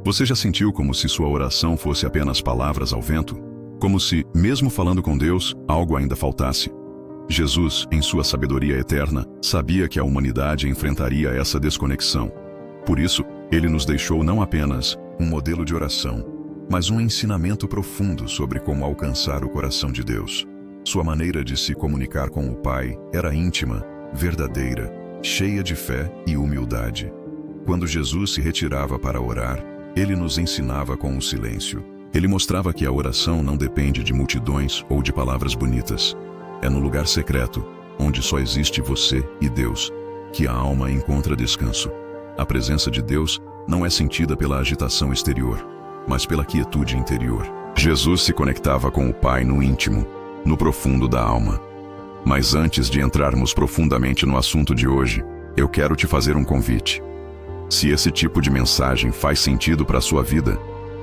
Você já sentiu como se sua oração fosse apenas palavras ao vento? Como se, mesmo falando com Deus, algo ainda faltasse? Jesus, em sua sabedoria eterna, sabia que a humanidade enfrentaria essa desconexão. Por isso, ele nos deixou não apenas um modelo de oração, mas um ensinamento profundo sobre como alcançar o coração de Deus. Sua maneira de se comunicar com o Pai era íntima, verdadeira, cheia de fé e humildade. Quando Jesus se retirava para orar, ele nos ensinava com o silêncio. Ele mostrava que a oração não depende de multidões ou de palavras bonitas. É no lugar secreto, onde só existe você e Deus, que a alma encontra descanso. A presença de Deus não é sentida pela agitação exterior, mas pela quietude interior. Jesus se conectava com o Pai no íntimo, no profundo da alma. Mas antes de entrarmos profundamente no assunto de hoje, eu quero te fazer um convite. Se esse tipo de mensagem faz sentido para a sua vida,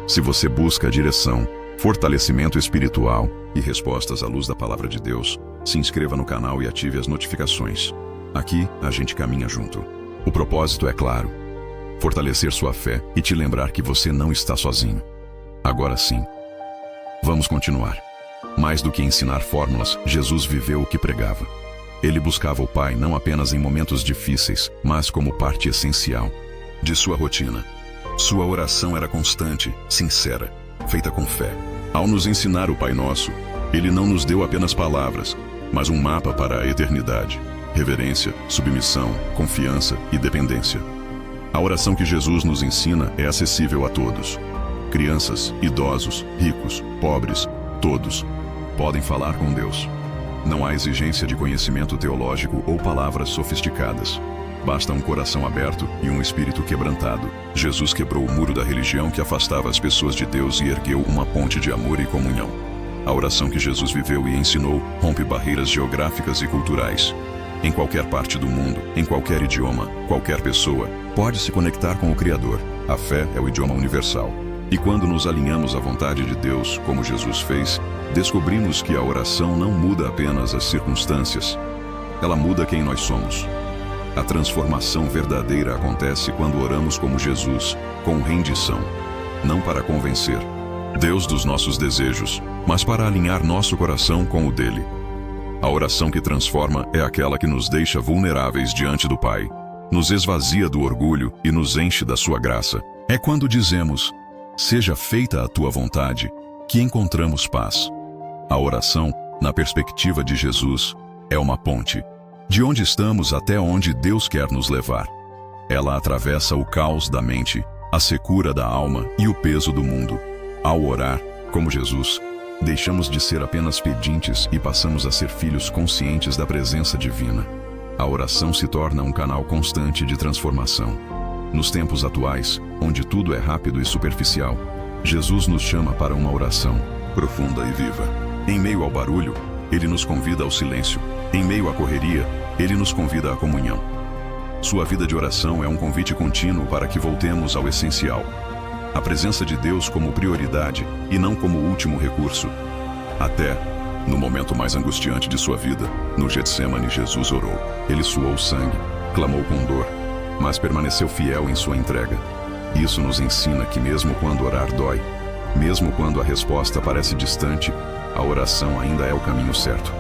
se você busca direção, fortalecimento espiritual e respostas à luz da Palavra de Deus, se inscreva no canal e ative as notificações. Aqui, a gente caminha junto. O propósito é claro: fortalecer sua fé e te lembrar que você não está sozinho. Agora sim, vamos continuar. Mais do que ensinar fórmulas, Jesus viveu o que pregava. Ele buscava o Pai não apenas em momentos difíceis, mas como parte essencial de sua rotina. Sua oração era constante, sincera, feita com fé. Ao nos ensinar o Pai Nosso, ele não nos deu apenas palavras, mas um mapa para a eternidade. Reverência, submissão, confiança e dependência. A oração que Jesus nos ensina é acessível a todos. Crianças, idosos, ricos, pobres, todos podem falar com Deus. Não há exigência de conhecimento teológico ou palavras sofisticadas. Basta um coração aberto e um espírito quebrantado. Jesus quebrou o muro da religião que afastava as pessoas de Deus e ergueu uma ponte de amor e comunhão. A oração que Jesus viveu e ensinou rompe barreiras geográficas e culturais. Em qualquer parte do mundo, em qualquer idioma, qualquer pessoa pode se conectar com o Criador. A fé é o idioma universal. E quando nos alinhamos à vontade de Deus, como Jesus fez, descobrimos que a oração não muda apenas as circunstâncias. Ela muda quem nós somos. A transformação verdadeira acontece quando oramos como Jesus, com rendição, não para convencer Deus dos nossos desejos, mas para alinhar nosso coração com o dele. A oração que transforma é aquela que nos deixa vulneráveis diante do Pai, nos esvazia do orgulho e nos enche da sua graça. É quando dizemos: seja feita a tua vontade, que encontramos paz. A oração, na perspectiva de Jesus, é uma ponte, de onde estamos até onde Deus quer nos levar. Ela atravessa o caos da mente, a secura da alma e o peso do mundo. Ao orar, como Jesus, deixamos de ser apenas pedintes e passamos a ser filhos conscientes da presença divina. A oração se torna um canal constante de transformação. Nos tempos atuais, onde tudo é rápido e superficial, Jesus nos chama para uma oração profunda e viva. Em meio ao barulho, ele nos convida ao silêncio. Em meio à correria, ele nos convida à comunhão. Sua vida de oração é um convite contínuo para que voltemos ao essencial: a presença de Deus como prioridade e não como último recurso. Até no momento mais angustiante de sua vida, no Getsêmani, Jesus orou. Ele suou sangue, clamou com dor, mas permaneceu fiel em sua entrega. Isso nos ensina que mesmo quando orar dói, mesmo quando a resposta parece distante, a oração ainda é o caminho certo.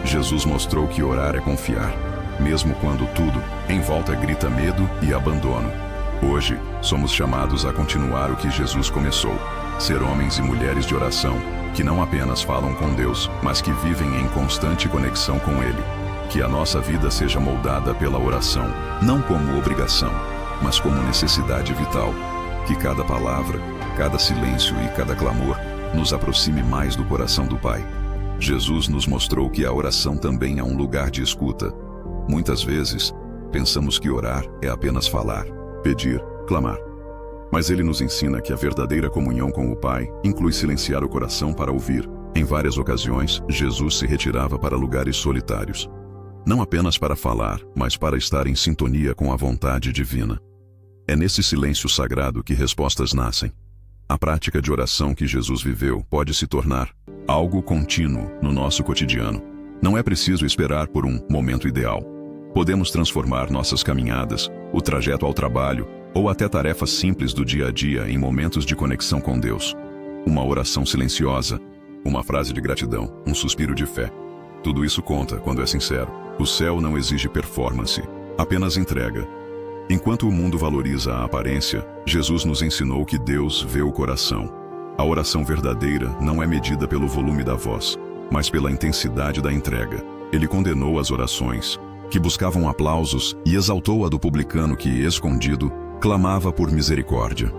Jesus mostrou que orar é confiar, mesmo quando tudo em volta grita medo e abandono. Hoje, somos chamados a continuar o que Jesus começou: ser homens e mulheres de oração, que não apenas falam com Deus, mas que vivem em constante conexão com Ele. Que a nossa vida seja moldada pela oração, não como obrigação, mas como necessidade vital. Que cada palavra, cada silêncio e cada clamor nos aproxime mais do coração do Pai. Jesus nos mostrou que a oração também é um lugar de escuta. Muitas vezes, pensamos que orar é apenas falar, pedir, clamar. Mas ele nos ensina que a verdadeira comunhão com o Pai inclui silenciar o coração para ouvir. Em várias ocasiões, Jesus se retirava para lugares solitários. Não apenas para falar, mas para estar em sintonia com a vontade divina. É nesse silêncio sagrado que respostas nascem. A prática de oração que Jesus viveu pode se tornar algo contínuo no nosso cotidiano. Não é preciso esperar por um momento ideal. Podemos transformar nossas caminhadas, o trajeto ao trabalho, ou até tarefas simples do dia a dia em momentos de conexão com Deus. Uma oração silenciosa, uma frase de gratidão, um suspiro de fé. Tudo isso conta quando é sincero. O céu não exige performance, apenas entrega. Enquanto o mundo valoriza a aparência, Jesus nos ensinou que Deus vê o coração. A oração verdadeira não é medida pelo volume da voz, mas pela intensidade da entrega. Ele condenou as orações, que buscavam aplausos, e exaltou a do publicano que, escondido, clamava por misericórdia.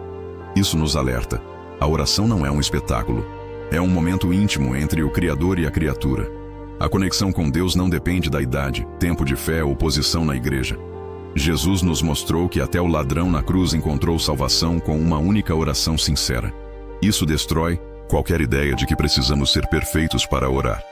Isso nos alerta. A oração não é um espetáculo. É um momento íntimo entre o Criador e a criatura. A conexão com Deus não depende da idade, tempo de fé ou posição na igreja. Jesus nos mostrou que até o ladrão na cruz encontrou salvação com uma única oração sincera. Isso destrói qualquer ideia de que precisamos ser perfeitos para orar.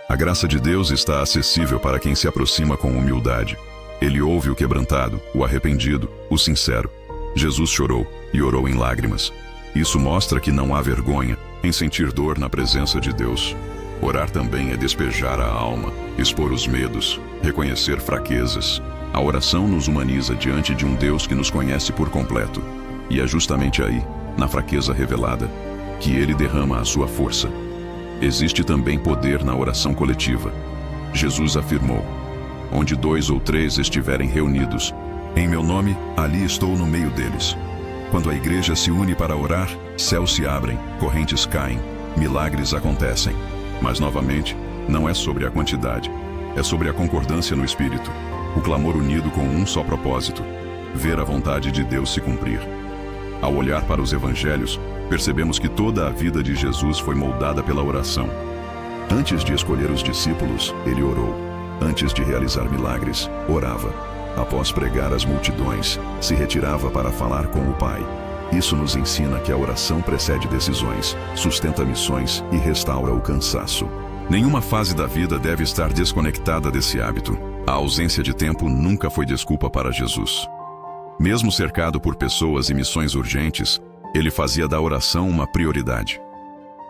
A graça de Deus está acessível para quem se aproxima com humildade. Ele ouve o quebrantado, o arrependido, o sincero. Jesus chorou e orou em lágrimas. Isso mostra que não há vergonha em sentir dor na presença de Deus. Orar também é despejar a alma, expor os medos, reconhecer fraquezas. A oração nos humaniza diante de um Deus que nos conhece por completo. E é justamente aí, na fraqueza revelada, que Ele derrama a sua força. Existe também poder na oração coletiva. Jesus afirmou: onde 2 ou 3 estiverem reunidos, em meu nome, ali estou no meio deles. Quando a igreja se une para orar, céus se abrem, correntes caem, milagres acontecem. Mas, novamente, não é sobre a quantidade, é sobre a concordância no Espírito. O clamor unido com um só propósito: ver a vontade de Deus se cumprir. Ao olhar para os evangelhos, percebemos que toda a vida de Jesus foi moldada pela oração. Antes de escolher os discípulos, ele orou. Antes de realizar milagres, orava. Após pregar às multidões, se retirava para falar com o Pai. Isso nos ensina que a oração precede decisões, sustenta missões e restaura o cansaço. Nenhuma fase da vida deve estar desconectada desse hábito. A ausência de tempo nunca foi desculpa para Jesus. Mesmo cercado por pessoas e missões urgentes, ele fazia da oração uma prioridade.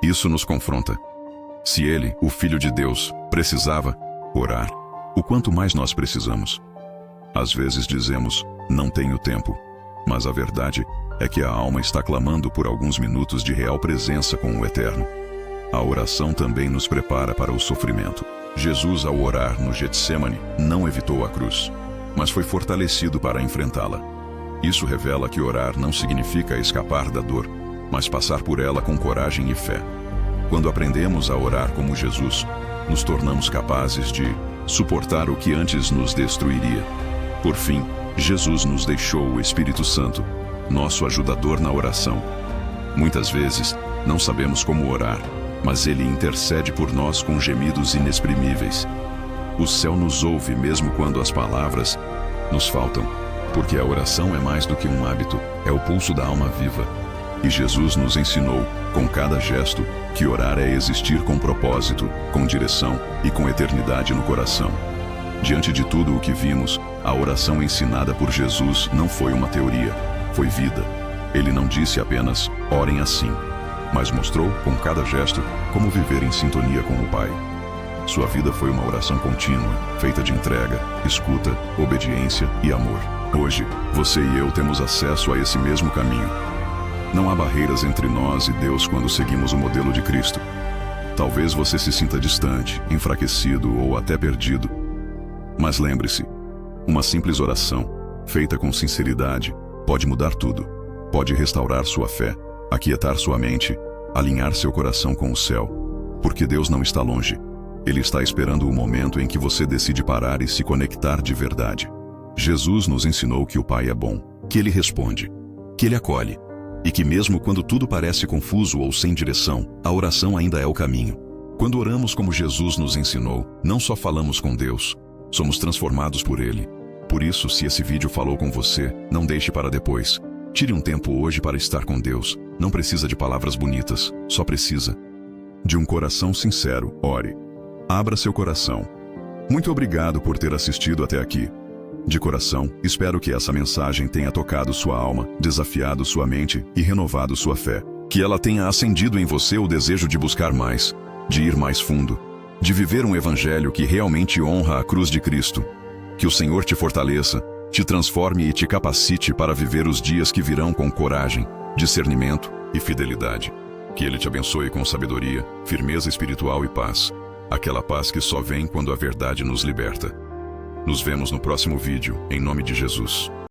Isso nos confronta. Se ele, o Filho de Deus, precisava orar, o quanto mais nós precisamos? Às vezes dizemos, não tenho tempo, mas a verdade é que a alma está clamando por alguns minutos de real presença com o Eterno. A oração também nos prepara para o sofrimento. Jesus, ao orar no Getsemane, não evitou a cruz, mas foi fortalecido para enfrentá-la. Isso revela que orar não significa escapar da dor, mas passar por ela com coragem e fé. Quando aprendemos a orar como Jesus, nos tornamos capazes de suportar o que antes nos destruiria. Por fim, Jesus nos deixou o Espírito Santo, nosso ajudador na oração. Muitas vezes, não sabemos como orar, mas Ele intercede por nós com gemidos inexprimíveis. O céu nos ouve mesmo quando as palavras nos faltam, porque a oração é mais do que um hábito, é o pulso da alma viva. E Jesus nos ensinou, com cada gesto, que orar é existir com propósito, com direção e com eternidade no coração. Diante de tudo o que vimos, a oração ensinada por Jesus não foi uma teoria, foi vida. Ele não disse apenas, orem assim, mas mostrou, com cada gesto, como viver em sintonia com o Pai. Sua vida foi uma oração contínua, feita de entrega, escuta, obediência e amor. Hoje, você e eu temos acesso a esse mesmo caminho. Não há barreiras entre nós e Deus quando seguimos o modelo de Cristo. Talvez você se sinta distante, enfraquecido ou até perdido. Mas lembre-se, uma simples oração, feita com sinceridade, pode mudar tudo. Pode restaurar sua fé, aquietar sua mente, alinhar seu coração com o céu. Porque Deus não está longe. Ele está esperando o momento em que você decide parar e se conectar de verdade. Jesus nos ensinou que o Pai é bom, que Ele responde, que Ele acolhe, e que mesmo quando tudo parece confuso ou sem direção, a oração ainda é o caminho. Quando oramos como Jesus nos ensinou, não só falamos com Deus, somos transformados por Ele. Por isso, se esse vídeo falou com você, não deixe para depois. Tire um tempo hoje para estar com Deus. Não precisa de palavras bonitas, só precisa de um coração sincero. Ore. Abra seu coração. Muito obrigado por ter assistido até aqui. De coração, espero que essa mensagem tenha tocado sua alma, desafiado sua mente e renovado sua fé. Que ela tenha acendido em você o desejo de buscar mais, de ir mais fundo, de viver um evangelho que realmente honra a cruz de Cristo. Que o Senhor te fortaleça, te transforme e te capacite para viver os dias que virão com coragem, discernimento e fidelidade. Que Ele te abençoe com sabedoria, firmeza espiritual e paz. Aquela paz que só vem quando a verdade nos liberta. Nos vemos no próximo vídeo, em nome de Jesus.